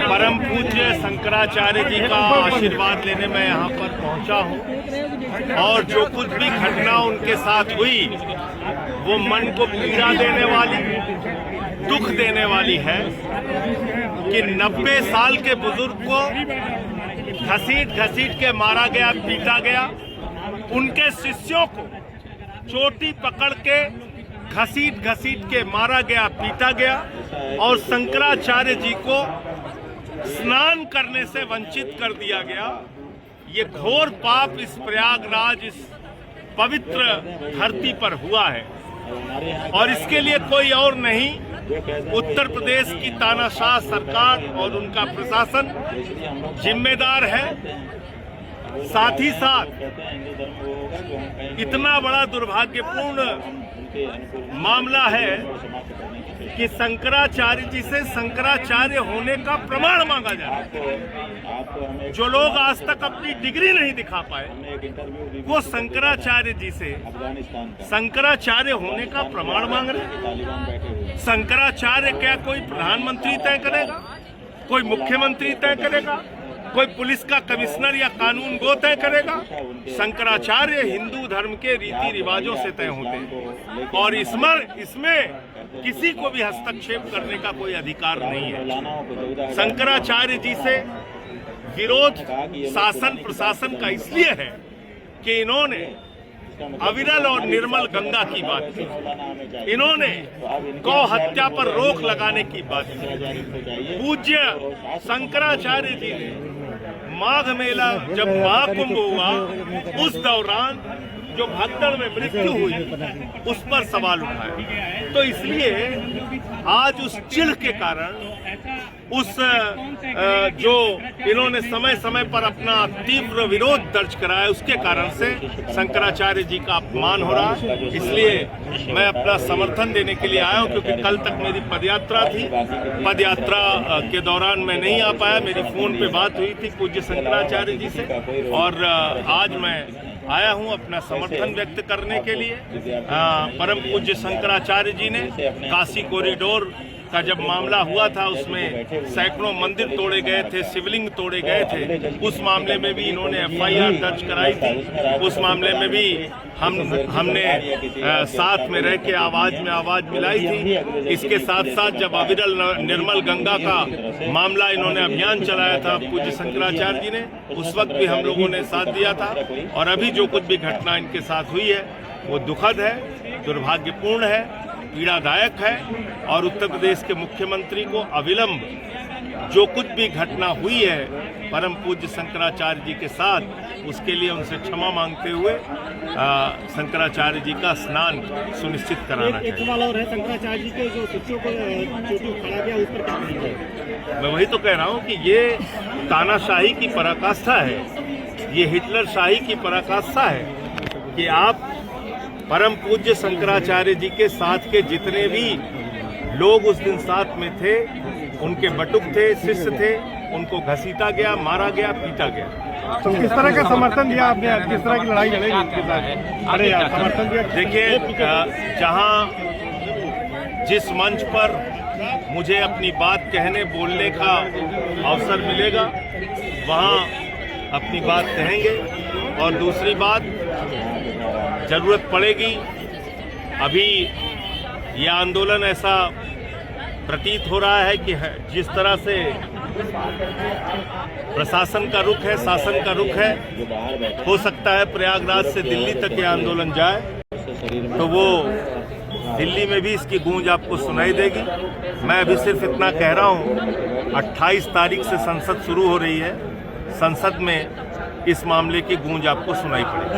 परम पूज्य शंकराचार्य जी का आशीर्वाद लेने मैं यहाँ पर पहुँचा हूँ और जो कुछ भी घटना उनके साथ हुई वो मन को पीड़ा देने वाली, दुख देने वाली है कि 90 साल के बुजुर्ग को घसीट के मारा गया, पीटा गया। उनके शिष्यों को चोटी पकड़ के घसीट के मारा गया, पीटा गया और शंकराचार्य जी को स्नान करने से वंचित कर दिया गया। ये घोर पाप इस प्रयागराज, इस पवित्र धरती पर हुआ है और इसके लिए कोई और नहीं, उत्तर प्रदेश की तानाशाह सरकार और उनका प्रशासन जिम्मेदार है। साथ ही साथ इतना बड़ा दुर्भाग्यपूर्ण मामला है कि शंकराचार्य जी से शंकराचार्य होने का प्रमाण मांगा जा रहा है। जो लोग आज तक अपनी डिग्री नहीं दिखा पाए वो शंकराचार्य जी से शंकराचार्य होने का प्रमाण मांग रहे हैं। शंकराचार्य क्या कोई प्रधानमंत्री तय करेगा, कोई मुख्यमंत्री तय करेगा, कोई पुलिस का कमिश्नर या कानून गो तय करेगा? शंकराचार्य हिंदू धर्म के रीति रिवाजों से तय होते हैं और इसमें किसी को भी हस्तक्षेप करने का कोई अधिकार नहीं है। शंकराचार्य जी से विरोध शासन प्रशासन का इसलिए है कि इन्होंने अविरल और निर्मल गंगा की बात की, इन्होंने गौ हत्या पर रोक लगाने की बात की। पूज्य शंकराचार्य जी ने माघ मेला जब महाकुंभ हुआ उस दौरान जो भगदड़ में मृत्यु हुई उस पर सवाल उठाए। तो इसलिए आज उस चिढ़ के कारण, उस जो इन्होंने समय समय पर अपना तीव्र विरोध दर्ज कराया उसके कारण से शंकराचार्य जी का अपमान हो रहा है। इसलिए मैं अपना समर्थन देने के लिए आया हूं क्योंकि कल तक मेरी पदयात्रा थी। पदयात्रा के दौरान मैं नहीं आ पाया, मेरी फोन पे बात हुई थी पूज्य शंकराचार्य जी से और आज मैं आया हूं अपना समर्थन व्यक्त करने के लिए। परम पूज्य शंकराचार्य जी ने काशी कॉरिडोर का जब मामला हुआ था उसमें सैकड़ों मंदिर तोड़े गए थे, शिवलिंग तोड़े गए थे। उस मामले में भी इन्होंने FIR दर्ज कराई थी। उस मामले में भी हमने साथ में रह के आवाज में आवाज मिलाई थी। इसके साथ साथ जब अविरल निर्मल गंगा का मामला इन्होंने अभियान चलाया था पूज्य शंकराचार्य जी ने, उस वक्त भी हम लोगों ने साथ दिया था। और अभी जो कुछ भी घटना इनके साथ हुई है वो दुखद है, दुर्भाग्यपूर्ण है, पीड़ादायक है और उत्तर प्रदेश के मुख्यमंत्री को अविलंब जो कुछ भी घटना हुई है परम पूज्य शंकराचार्य जी के साथ, उसके लिए उनसे क्षमा मांगते हुए शंकराचार्य जी का स्नान सुनिश्चित कराना चाहिए। एक सवाल और है, शंकराचार्य जी के जो शिष्यों को चोटी उखाड़ा गया उस पर क्या कहेंगे? मैं वही तो कह रहा हूँ कि ये तानाशाही की पराकाष्ठा है, ये हिटलर शाही की पराकाष्ठा है कि आप परम पूज्य शंकराचार्य जी के साथ के जितने भी लोग उस दिन साथ में थे, उनके बटुक थे, शिष्य थे, उनको घसीटा गया, मारा गया, पीटा गया। तो किस तरह का समर्थन दिया आपने? किस तरह की लड़ाई लड़ेगी इसके साथ? अरे यार, समर्थन दिया। देखिए, जहां जिस मंच पर मुझे अपनी बात कहने बोलने का अवसर मिलेगा वहां अपनी बात कहेंगे। और दूसरी बात, जरूरत पड़ेगी, अभी ये आंदोलन ऐसा प्रतीत हो रहा है कि जिस तरह से प्रशासन का रुख है, शासन का रुख है, हो सकता है प्रयागराज से दिल्ली तक ये आंदोलन जाए तो वो दिल्ली में भी इसकी गूंज आपको सुनाई देगी। मैं अभी सिर्फ इतना कह रहा हूँ, 28 तारीख से संसद शुरू हो रही है, संसद में इस मामले की गूंज आपको सुनाई पड़ेगी।